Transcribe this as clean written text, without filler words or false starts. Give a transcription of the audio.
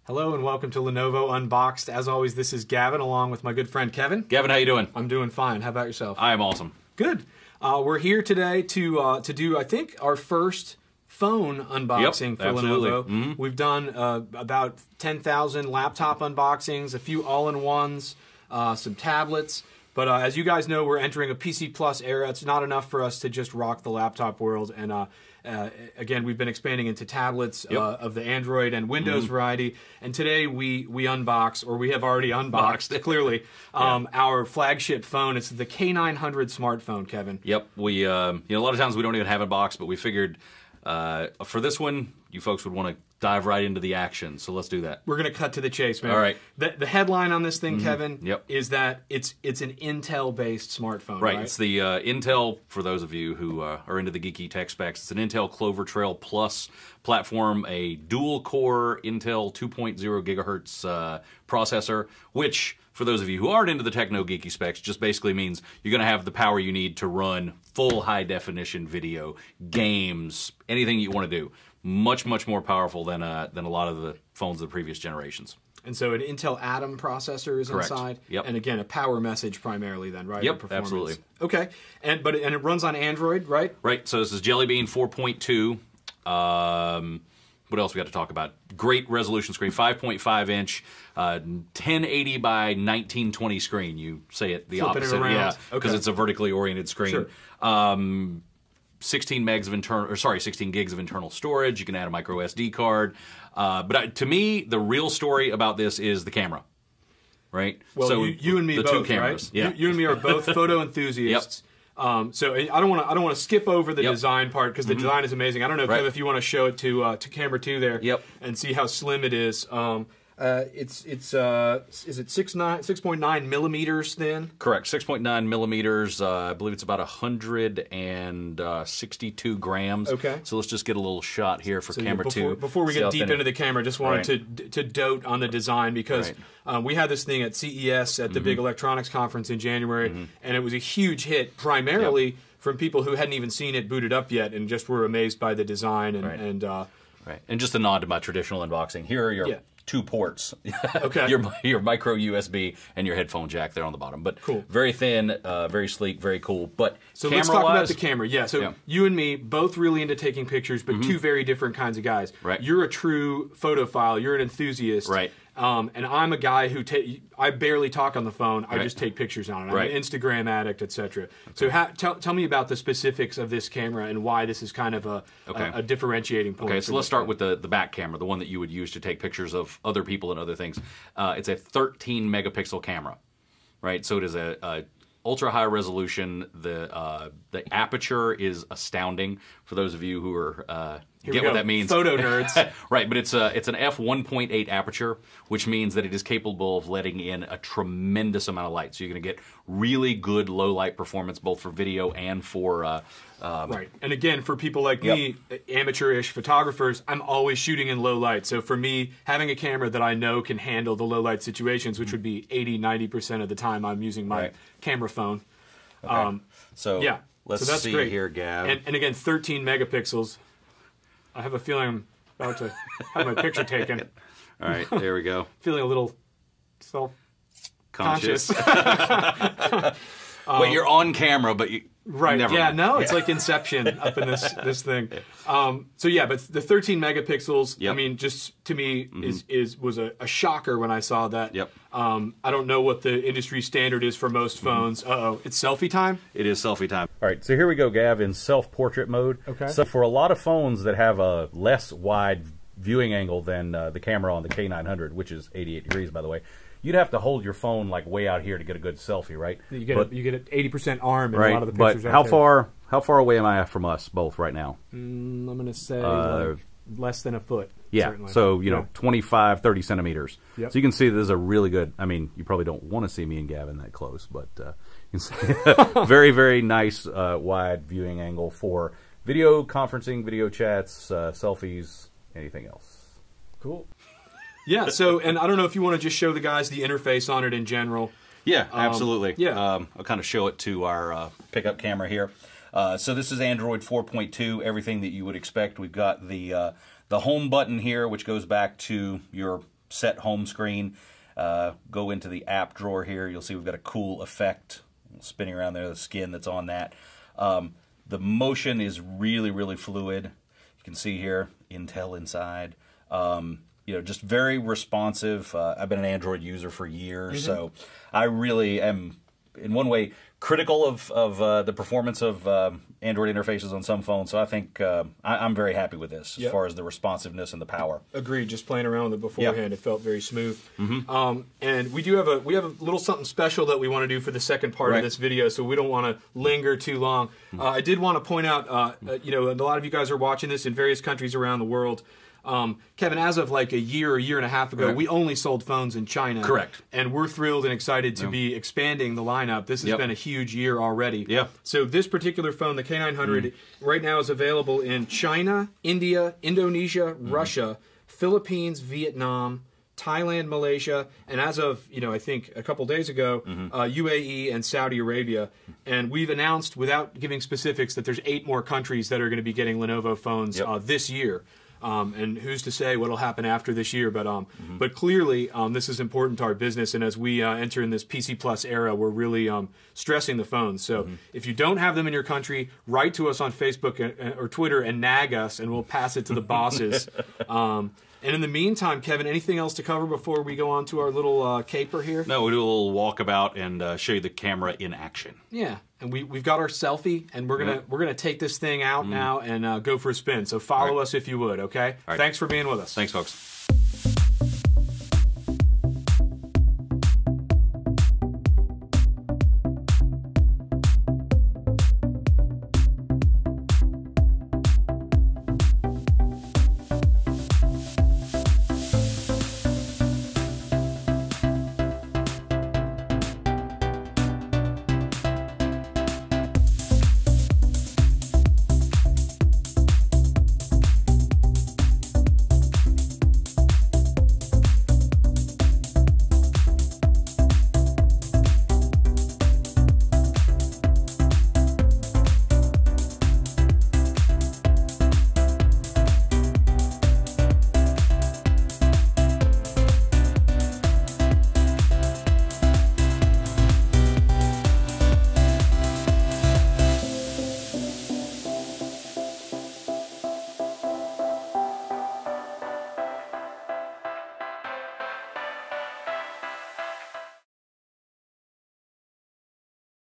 Hello and welcome to Lenovo Unboxed. As always, this is Gavin along with my good friend Kevin. Gavin, how you doing? I'm doing fine. How about yourself? I am awesome. Good. We're here today to do, I think, our first phone unboxing for absolutely. Lenovo. Mm-hmm. We've done about 10,000 laptop unboxings, a few all-in-ones, some tablets. But as you guys know, we're entering a PC Plus era. It's not enough for us to just rock the laptop world. And again, we've been expanding into tablets of the Android and Windows variety. And today we unbox, or we have already unboxed, clearly, our flagship phone. It's the K900 smartphone, Kevin. Yep. We, a lot of times we don't even have it boxed, but we figured for this one, you folks would want to dive right into the action. So let's do that. We're going to cut to the chase, man. All right. The headline on this thing, Kevin, is that it's an Intel-based smartphone, right? It's the Intel, for those of you who are into the geeky tech specs, it's an Intel Clover Trail Plus platform, a dual-core Intel 2.0 gigahertz processor, which, for those of you who aren't into the techno-geeky specs, just basically means you're going to have the power you need to run full high-definition video, games, anything you want to do. Much, much more powerful than a lot of the phones of the previous generations. And so an Intel Atom processor is inside. Yep. And again, a power message primarily then, right? Yep, absolutely. Okay. And it runs on Android, right? Right. So this is Jelly Bean 4.2. What else we got to talk about? Great resolution screen, 5.5 inch, 1080 by 1920 screen. You say it the opposite, because it's a vertically oriented screen. Sure. 16 gigs of internal storage. You can add a micro SD card. But to me, the real story about this is the camera, right? Well, so you and me both, two cameras. Right? Yeah. You and me are both photo enthusiasts. So I don't want to skip over the design part because the design is amazing. I don't know, Kev, if you want to show it to camera 2 there, and see how slim it is. Is it 6.9 millimeters thin? Correct, 6.9 millimeters. I believe it's about 162 grams. Okay. So let's just get a little shot here for camera 2. Before we get deep into the camera, just wanted to dote on the design because we had this thing at CES at the big electronics conference in January, and it was a huge hit, primarily from people who hadn't even seen it booted up yet and just were amazed by the design. And and just a nod to my traditional unboxing. Here are your 2 ports. Okay. your micro USB and your headphone jack there on the bottom. But very thin, very sleek, very cool. But so let's talk about the camera. Yeah. So you and me both really into taking pictures, but two very different kinds of guys. Right. You're a true photophile. You're an enthusiast. Right. And I'm a guy who I barely talk on the phone. I just take pictures on it. I'm an Instagram addict, etc. So tell me about the specifics of this camera and why this is kind of a differentiating point. Okay, so let's start with the back camera, the one that you would use to take pictures of other people and other things. It's a 13 megapixel camera, right? So it is a ultra high resolution. The aperture is astounding for those of you who are get what that means. Photo nerds. Right, but it's an f1.8 aperture, which means that it is capable of letting in a tremendous amount of light. So you're going to get really good low light performance both for video and for right. And again, for people like me, amateurish photographers, I'm always shooting in low light. So for me, having a camera that I know can handle the low light situations, which would be 80-90% of the time I'm using my camera phone. Okay. Let's that's see great. here, Gav. And again, 13 megapixels. I have a feeling I'm about to have my picture taken. All right, there we go. Feeling a little self-conscious. Wait, you're on camera, but you... Right, never yeah, mind. no, it's like Inception up in this thing. So yeah, but the 13 megapixels, I mean, just to me, was a shocker when I saw that. Yep. I don't know what the industry standard is for most phones. Uh-oh, it's selfie time? It is selfie time. All right, so here we go, Gav, in self-portrait mode. Okay. So for a lot of phones that have a less wide viewing angle than the camera on the K900, which is 88 degrees, by the way, you'd have to hold your phone like way out here to get a good selfie, right? You get an 80% arm in a lot of the pictures. But how far away am I from us both right now? I'm going to say like less than a foot. Yeah, certainly. so, 25, 30 centimeters. Yep. So you can see this is a really good, I mean, you probably don't want to see me and Gavin that close, but you can see very, very nice wide viewing angle for video conferencing, video chats, selfies, anything else. Cool. Yeah, so, and I don't know if you want to just show the guys the interface on it in general. Yeah, absolutely. Yeah. I'll kind of show it to our pickup camera here. So this is Android 4.2, everything that you would expect. We've got the home button here, which goes back to your set home screen. Go into the app drawer here. You'll see we've got a cool effect spinning around there, the skin that's on that. The motion is really, really fluid. You can see here, Intel inside. Just very responsive. I've been an Android user for years, so I really am, in one way, critical of the performance of Android interfaces on some phones. So I think I'm very happy with this as far as the responsiveness and the power. Agreed. Just playing around with it beforehand, it felt very smooth. And we have a little something special that we want to do for the second part of this video, so we don't want to linger too long. I did want to point out, and a lot of you guys are watching this in various countries around the world. Kevin, as of like a year and a half ago, we only sold phones in China. Correct. And we're thrilled and excited to be expanding the lineup. This has been a huge year already. Yeah. So this particular phone, the K900, right now is available in China, India, Indonesia, Russia, Philippines, Vietnam, Thailand, Malaysia, and as of, I think a couple days ago, UAE and Saudi Arabia. And we've announced, without giving specifics, that there's 8 more countries that are going to be getting Lenovo phones this year. And who's to say what'll happen after this year? But clearly, this is important to our business. And as we enter in this PC Plus era, we're really stressing the phones. So if you don't have them in your country, write to us on Facebook or Twitter and nag us, and we'll pass it to the bosses. And in the meantime, Kevin, anything else to cover before we go on to our little caper here? No, we'll do a little walkabout and show you the camera in action. Yeah, and we've got our selfie, and we're gonna take this thing out now and go for a spin. So follow us if you would, okay? Right. Thanks for being with us. Thanks, folks.